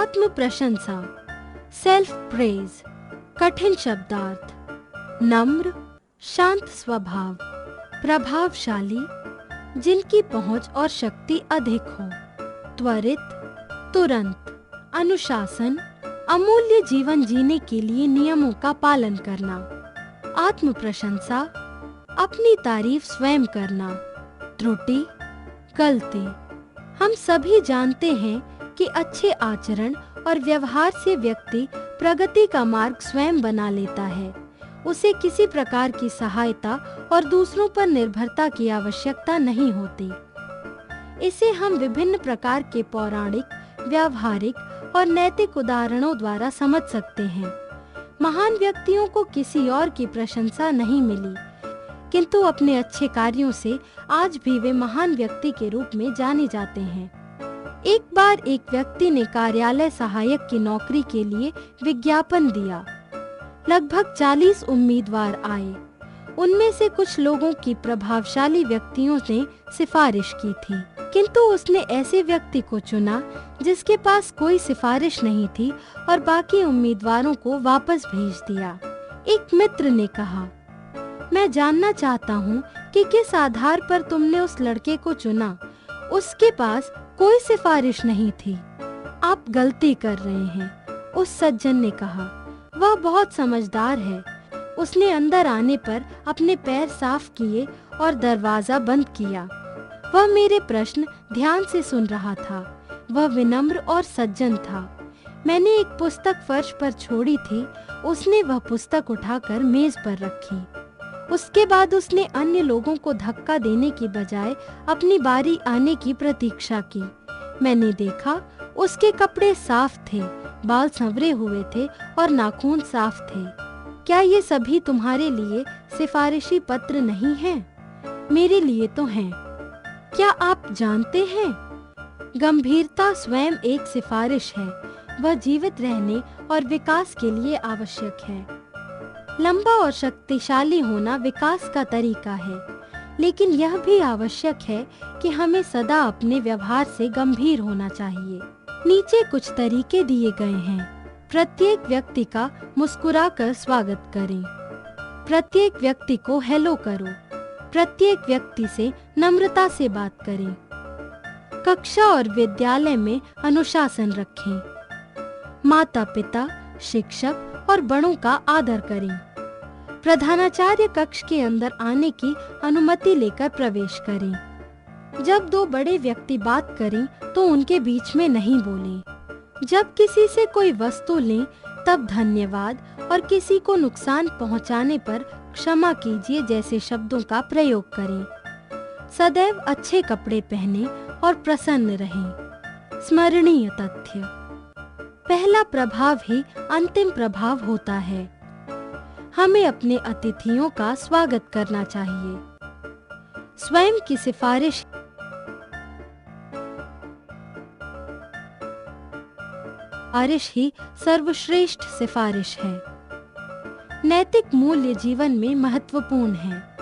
आत्म प्रशंसा, self praise, कठिन शब्दार्थ, नम्र, शांत स्वभाव, प्रभावशाली, जिनकी पहुंच और शक्ति अधिक हो, त्वरित, तुरंत, अनुशासन, अमूल्य जीवन जीने के लिए नियमों का पालन करना। आत्म प्रशंसा, अपनी तारीफ स्वयं करना, त्रुटि, गलती। हम सभी जानते हैं कि अच्छे आचरण और व्यवहार से व्यक्ति प्रगति का मार्ग स्वयं बना लेता है। उसे किसी प्रकार की सहायता और दूसरों पर निर्भरता की आवश्यकता नहीं होती। इसे हम विभिन्न प्रकार के पौराणिक, व्यावहारिक और नैतिक उदाहरणों द्वारा समझ सकते हैं। महान व्यक्तियों को किसी और की प्रशंसा नहीं मिली, किंतु अपने अच्छे कार्यों से आज भी वे महान व्यक्ति के रूप में जाने जाते हैं। एक बार एक व्यक्ति ने कार्यालय सहायक की नौकरी के लिए विज्ञापन दिया। लगभग 40 उम्मीदवार आए। उनमें से कुछ लोगों की प्रभावशाली व्यक्तियों ने सिफारिश की थी, किंतु उसने ऐसे व्यक्ति को चुना जिसके पास कोई सिफारिश नहीं थी और बाकी उम्मीदवारों को वापस भेज दिया। एक मित्र ने कहा, मैं जानना चाहता हूँ कि किस आधार पर तुमने उस लड़के को चुना। उसके पास कोई सिफारिश नहीं थी। आप गलती कर रहे हैं, उस सज्जन ने कहा। वह बहुत समझदार है। उसने अंदर आने पर अपने पैर साफ किए और दरवाजा बंद किया। वह मेरे प्रश्न ध्यान से सुन रहा था। वह विनम्र और सज्जन था। मैंने एक पुस्तक फर्श पर छोड़ी थी। उसने वह पुस्तक उठाकर मेज पर रखी। उसके बाद उसने अन्य लोगों को धक्का देने की बजाय अपनी बारी आने की प्रतीक्षा की। मैंने देखा उसके कपड़े साफ थे, बाल संवरे हुए थे और नाखून साफ थे। क्या ये सभी तुम्हारे लिए सिफारिशी पत्र नहीं हैं? मेरे लिए तो हैं। क्या आप जानते हैं, गंभीरता स्वयं एक सिफारिश है। वह जीवित रहने और विकास के लिए आवश्यक है। लंबा और शक्तिशाली होना विकास का तरीका है, लेकिन यह भी आवश्यक है कि हमें सदा अपने व्यवहार से गंभीर होना चाहिए। नीचे कुछ तरीके दिए गए हैं। प्रत्येक व्यक्ति का मुस्कुराकर स्वागत करें। प्रत्येक व्यक्ति को हेलो करो। प्रत्येक व्यक्ति से नम्रता से बात करें। कक्षा और विद्यालय में अनुशासन रखें। माता पिता, शिक्षक और बड़ों का आदर करें। प्रधानाचार्य कक्ष के अंदर आने की अनुमति लेकर प्रवेश करें। जब दो बड़े व्यक्ति बात करें तो उनके बीच में नहीं बोलें। जब किसी से कोई वस्तु लें तब धन्यवाद और किसी को नुकसान पहुंचाने पर क्षमा कीजिए जैसे शब्दों का प्रयोग करें। सदैव अच्छे कपड़े पहनें और प्रसन्न रहें। स्मरणीय तथ्य, पहला प्रभाव ही अंतिम प्रभाव होता है। हमें अपने अतिथियों का स्वागत करना चाहिए। स्वयं की सिफारिश ही सर्वश्रेष्ठ सिफारिश है। नैतिक मूल्य जीवन में महत्वपूर्ण है।